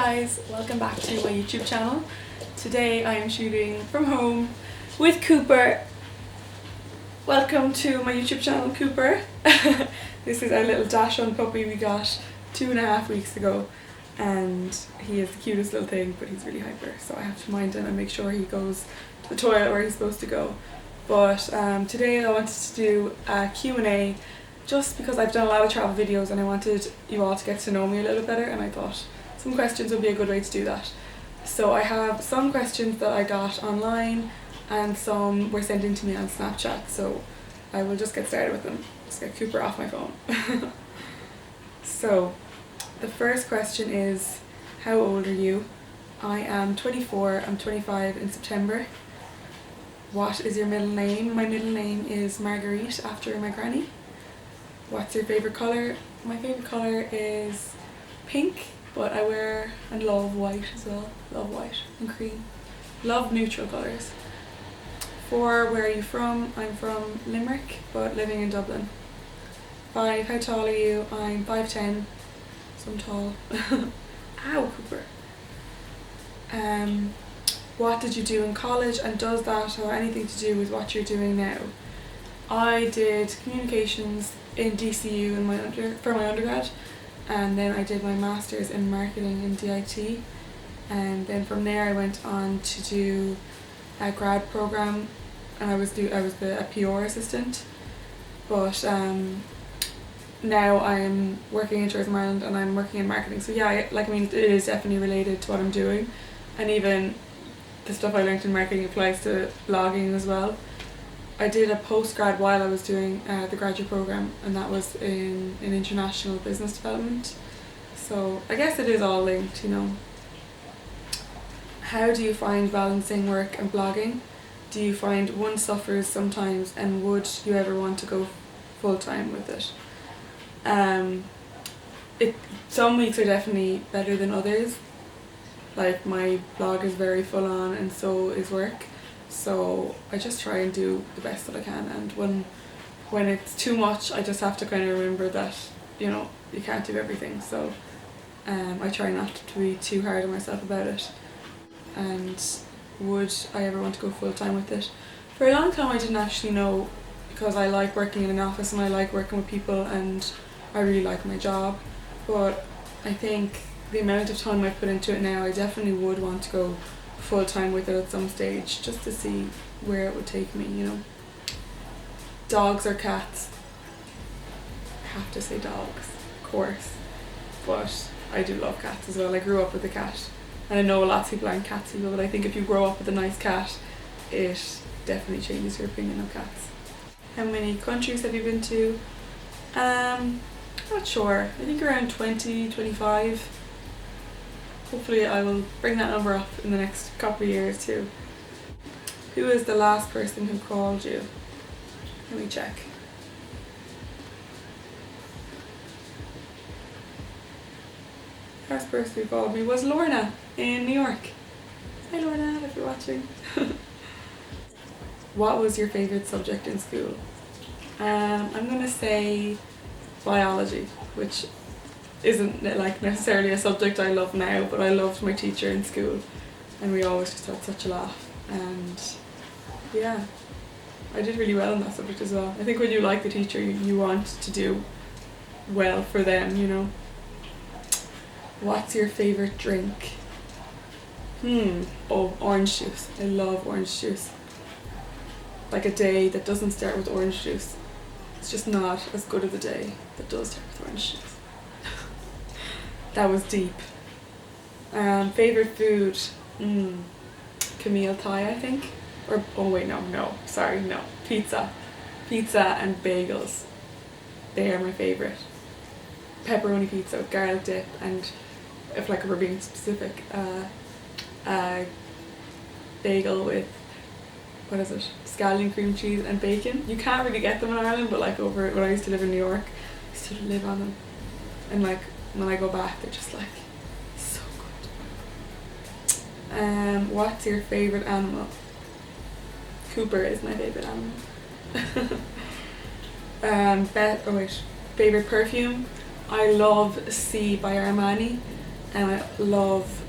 guys, welcome back to my YouTube channel. Today I am shooting from home with Cooper. Welcome to my YouTube channel, Cooper. This is our little Dachshund puppy we got 2.5 weeks ago, and he is the cutest little thing, but he's really hyper, so I have to mind him and make sure he goes to the toilet where he's supposed to go. But today I wanted to do a Q&A just because I've done a lot of travel videos and I wanted you all to get to know me a little better, and I thought some questions would be a good way to do that. So I have some questions that I got online and some were sent in to me on Snapchat, so I will just get started with them. Just get Cooper off my phone. So the first question is, how old are you? I am 24, I'm 25 in September. What is your middle name? My middle name is Marguerite, after my granny. What's your favourite colour? My favourite colour is pink, but I wear and love white as well. Love white and cream. Love neutral colours. 4, where are you from? I'm from Limerick, but living in Dublin. 5, how tall are you? I'm 5'10", so I'm tall. Ow, Cooper. What did you do in college, and does that have anything to do with what you're doing now? I did communications in DCU for my undergrad, and then I did my master's in marketing in DIT, and then from there I went on to do a grad program, and I was a PR assistant. But now I'm working in Tourism Ireland and I'm working in marketing. So yeah, it is definitely related to what I'm doing, and even the stuff I learned in marketing applies to blogging as well. I did a postgrad while I was doing the graduate program, and that was in international business development. So I guess it is all linked, you know. How do you find balancing work and blogging? Do you find one suffers sometimes, and would you ever want to go full-time with it? Some weeks are definitely better than others. Like, my blog is very full on and so is work. So I just try and do the best that I can, and when it's too much, I just have to kind of remember that, you know, you can't do everything. So I try not to be too hard on myself about it. And would I ever want to go full time with it? For a long time I didn't actually know, because I like working in an office and I like working with people and I really like my job. But I think the amount of time I put into it now, I definitely would want to go full time with it at some stage, just to see where it would take me, you know. Dogs or cats? I have to say dogs, of course, but I do love cats as well. I grew up with a cat, and I know lots of people aren't cat people, but I think if you grow up with a nice cat, it definitely changes your opinion of cats. How many countries have you been to? Not sure, I think around 20, 25. Hopefully I will bring that number up in the next couple of years too. Who is the last person who called you? Let me check. The last person who called me was Lorna in New York. Hi Lorna, if you're watching. What was your favourite subject in school? I'm gonna say biology, which isn't like necessarily a subject I love now, but I loved my teacher in school and we always just had such a laugh, and yeah, I did really well in that subject as well. I think when you like the teacher, you want to do well for them, you know. What's your favourite drink? Oh, orange juice. I love orange juice. Like, a day that doesn't start with orange juice, it's just not as good as a day that does start with orange juice. That was deep. Favourite food? Camille Thai, I think. Or, oh wait, no. Pizza. Pizza and bagels. They are my favourite. Pepperoni pizza with garlic dip, and if we're being specific, bagel with, what is it? Scallion cream cheese and bacon. You can't really get them in Ireland, but like over when I used to live in New York, I used to live on them. And like, when I go back, they're just like so good. What's your favourite animal? Cooper is my favourite animal. Favourite perfume? I love C by Armani. and I love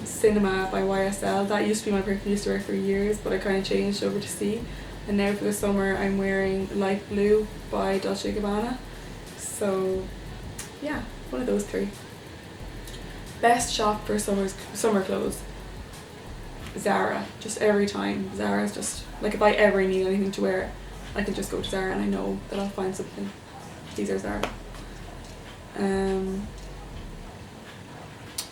Cinema by YSL. That used to be my perfume used to wear for years, but I kind of changed over to C. And now for the summer I'm wearing Light Blue by Dolce & Gabbana. So yeah, one of those three. Best shop for summer clothes. Zara. Just every time. Zara's just, like, if I ever need anything to wear, I can just go to Zara and I know that I'll find something. These are Zara.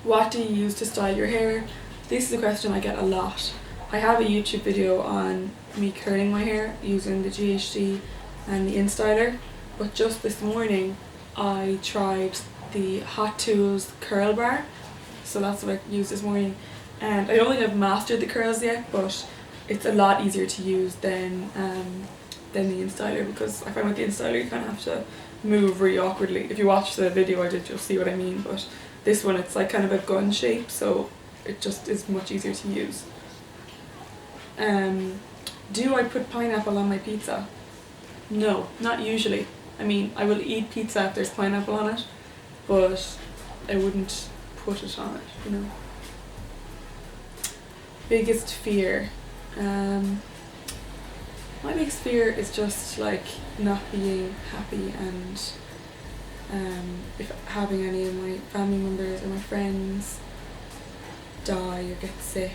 What do you use to style your hair? This is a question I get a lot. I have a YouTube video on me curling my hair using the GHD and the InStyler, but just this morning I tried the Hot Tools curl bar, so that's what I used this morning, and I don't think I've mastered the curls yet, but it's a lot easier to use than the InStyler, because I find with the InStyler you kind of have to move really awkwardly. If you watch the video I did, you'll see what I mean, but this one it's like kind of a gun shape, so it just is much easier to use. Do I put pineapple on my pizza? No, not usually. I mean, I will eat pizza if there's pineapple on it, but I wouldn't put it on it, you know. Biggest fear? My biggest fear is just like not being happy, and if having any of my family members or my friends die or get sick.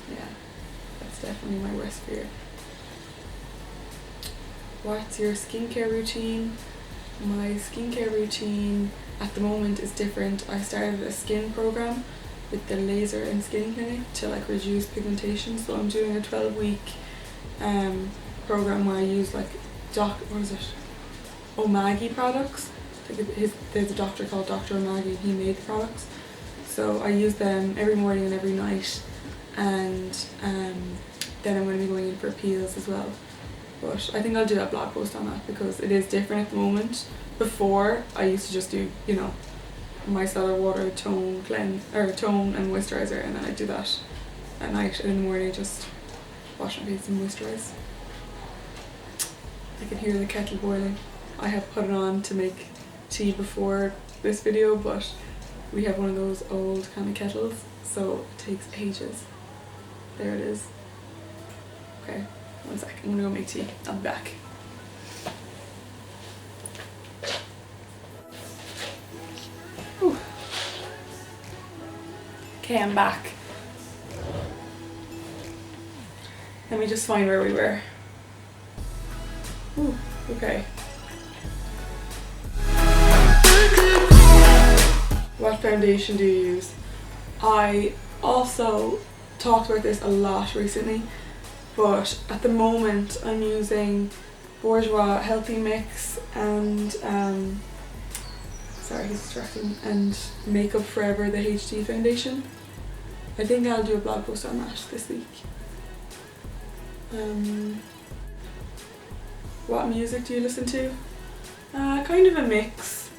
Yeah, that's definitely my worst fear. What's your skincare routine? My skincare routine at the moment is different. I started a skin program with the Laser and Skin Clinic to like reduce pigmentation, so I'm doing a 12-week program where I use like Omagi products. There's a doctor called Dr. Omagi, he made the products. So I use them every morning and every night, and then I'm going to be going in for peels as well. But I think I'll do a blog post on that because it is different at the moment. Before I used to just do, you know, micellar water, tone and moisturizer, and then I do that at night, and in the morning just wash my face and moisturise. I can hear the kettle boiling. I have put it on to make tea before this video, but we have one of those old kind of kettles, so it takes ages. There it is. Okay, one sec, I'm gonna go make tea. I'll be back. Whew. Okay, I'm back. Let me just find where we were. Ooh, okay. What foundation do you use? I also talked about this a lot recently, but at the moment I'm using Bourjois Healthy Mix and sorry, he's distracting, and Makeup Forever, the HD foundation. I think I'll do a blog post on that this week. What music do you listen to? Kind of a mix.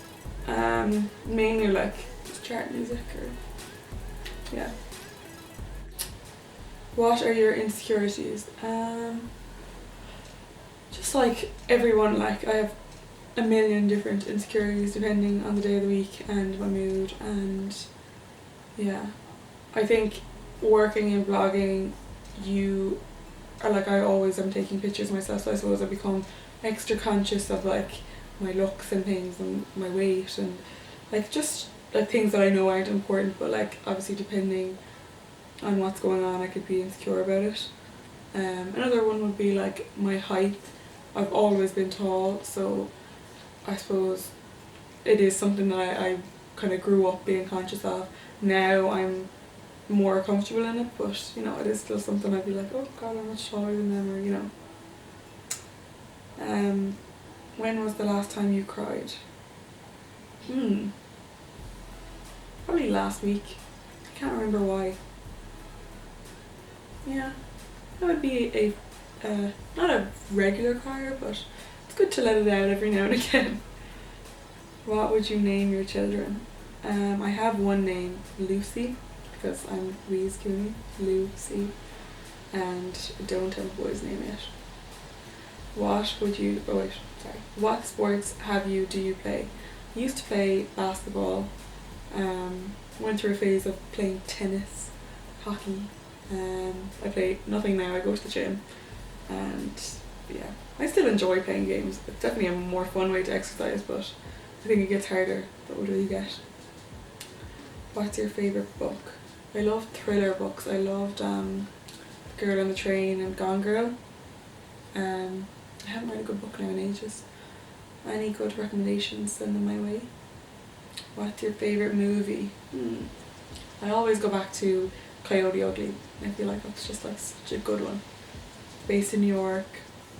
Mainly like just chart music, or yeah. What are your insecurities? Just like everyone, like I have a million different insecurities depending on the day of the week and my mood, and yeah. I think working in blogging, you are like, I always am taking pictures myself, so I suppose I become extra conscious of like my looks and things and my weight and like just like things that I know aren't important, but like obviously depending on what's going on I could be insecure about it. Another one would be like my height. I've always been tall, so I suppose it is something that I kind of grew up being conscious of. Now I'm more comfortable in it, but you know, it is still something I'd be like, oh god, I'm much taller than them, or you know. When was the last time you cried? Probably last week. I can't remember why. Yeah, that would be a not a regular crier, but it's good to let it out every now and again. What would you name your children? I have one name, Lucy, because I'm Louise Cooney, Lucy, and I don't have a boy's name yet. What sports do you play? I used to play basketball, went through a phase of playing tennis, hockey. I play nothing now, I go to the gym. And yeah, I still enjoy playing games. It's definitely a more fun way to exercise, but I think it gets harder the older you get. What's your favourite book? I love thriller books. I loved Girl on the Train and Gone Girl. I haven't read a good book now in ages. Any good recommendations, send them my way. What's your favourite movie? I always go back to Coyote Ugly. I feel like that's just like such a good one. Based in New York,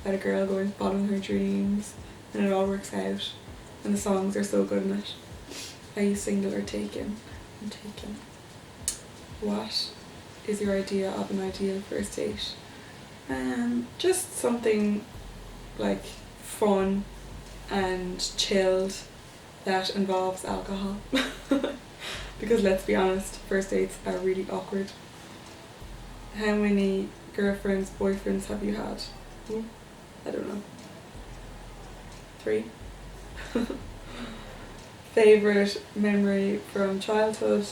about a girl going following her dreams, and it all works out. And the songs are so good in it. Are you single or taken? I'm taken. What is your idea of an ideal first date? Just something like fun and chilled that involves alcohol. Because let's be honest, first dates are really awkward. How many girlfriends, boyfriends have you had? I don't know. 3? Favourite memory from childhood?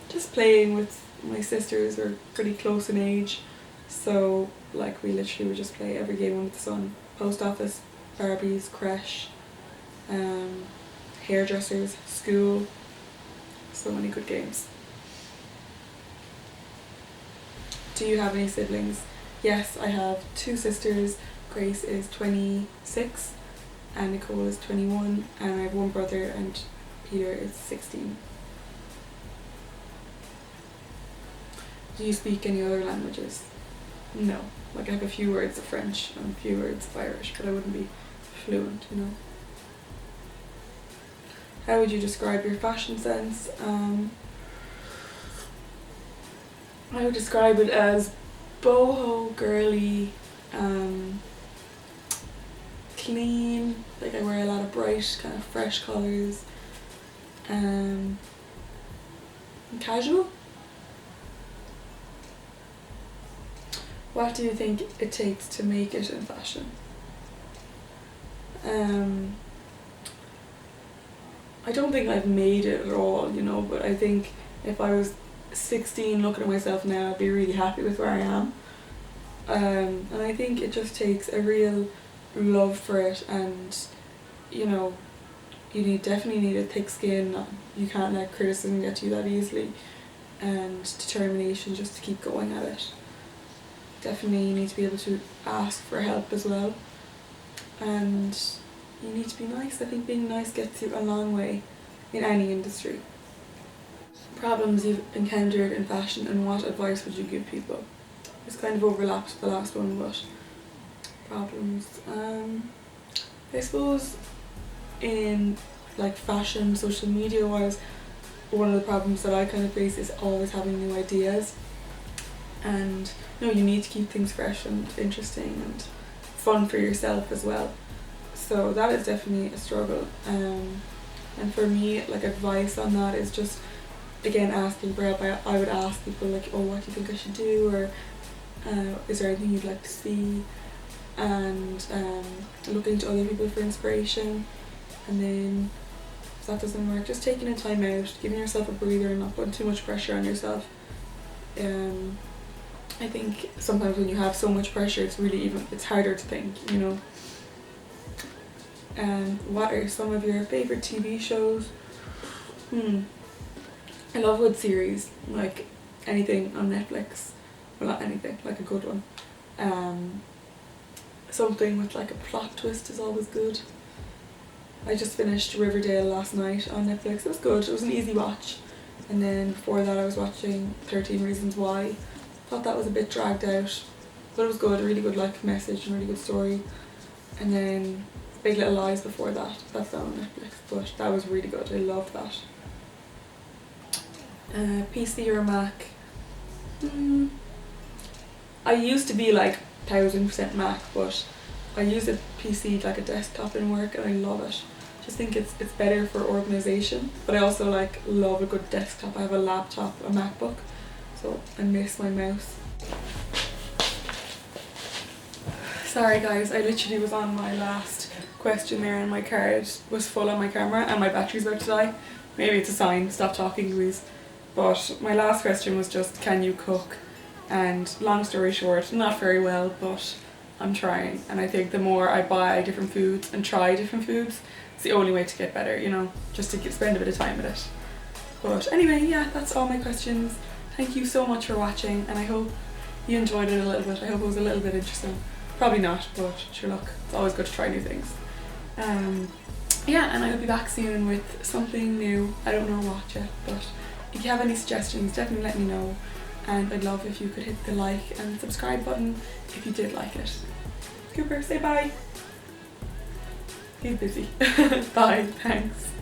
Just playing with my sisters. We're pretty close in age, so like we literally would just play every game under the sun. Post office, Barbies, creche, hairdressers, school. So many good games. Do you have any siblings? Yes, I have 2 sisters. Grace is 26 and Nicole is 21, and I have 1 brother and Peter is 16. Do you speak any other languages? No. Like I have a few words of French and a few words of Irish, but I wouldn't be fluent, you know. How would you describe your fashion sense? I would describe it as boho, girly, clean. Like I wear a lot of bright, kind of fresh colours. Casual. What do you think it takes to make it in fashion? I don't think I've made it at all, you know, but I think if I was 16 looking at myself now, I'd be really happy with where I am. And I think it just takes a real love for it, and you know, you definitely need a thick skin. You can't let criticism get to you that easily, and determination just to keep going at it. Definitely you need to be able to ask for help as well, and you need to be nice. I think being nice gets you a long way in any industry. Problems you've encountered in fashion, and what advice would you give people? This kind of overlaps the last one, but problems. I suppose in like fashion, social media wise, one of the problems that I kind of face is always having new ideas, and you know, you need to keep things fresh and interesting and fun for yourself as well. So that is definitely a struggle. And for me, like advice on that is just again asking for help. I would ask people like, oh, what do you think I should do, or is there anything you'd like to see, and looking to other people for inspiration. And then if that doesn't work, just taking a time out, giving yourself a breather and not putting too much pressure on yourself. I think sometimes when you have so much pressure, it's harder to think, you know. What are some of your favourite TV shows? I love good series, like anything on Netflix. Well, not anything, like a good one. Something with like a plot twist is always good. I just finished Riverdale last night on Netflix. It was good, it was an easy watch. And then before that I was watching 13 Reasons Why. Thought that was a bit dragged out, but it was good, a really good like message and really good story. And then Big Little Lies before that, that's not on Netflix, but that was really good, I loved that. PC or Mac? I used to be like 1000% Mac, but I use a PC like a desktop in work and I love it. Just think it's better for organisation, but I also like love a good desktop. I have a laptop, a MacBook, so I miss my mouse. Sorry guys, I literally was on my last question there and my card was full on my camera and my battery's about to die. maybe it's a sign, stop talking, Louise. But my last question was just, can you cook? And long story short, not very well, but I'm trying. And I think the more I buy different foods and try different foods, it's the only way to get better, you know, just to spend a bit of time with it. But anyway, yeah, that's all my questions. Thank you so much for watching, and I hope you enjoyed it a little bit. I hope it was a little bit interesting. Probably not, but sure, look, it's always good to try new things. Yeah, and I'll be back soon with something new. I don't know what yet, but if you have any suggestions, definitely let me know. And I'd love if you could hit the like and subscribe button if you did like it. Cooper, say bye. He's busy. Bye, thanks.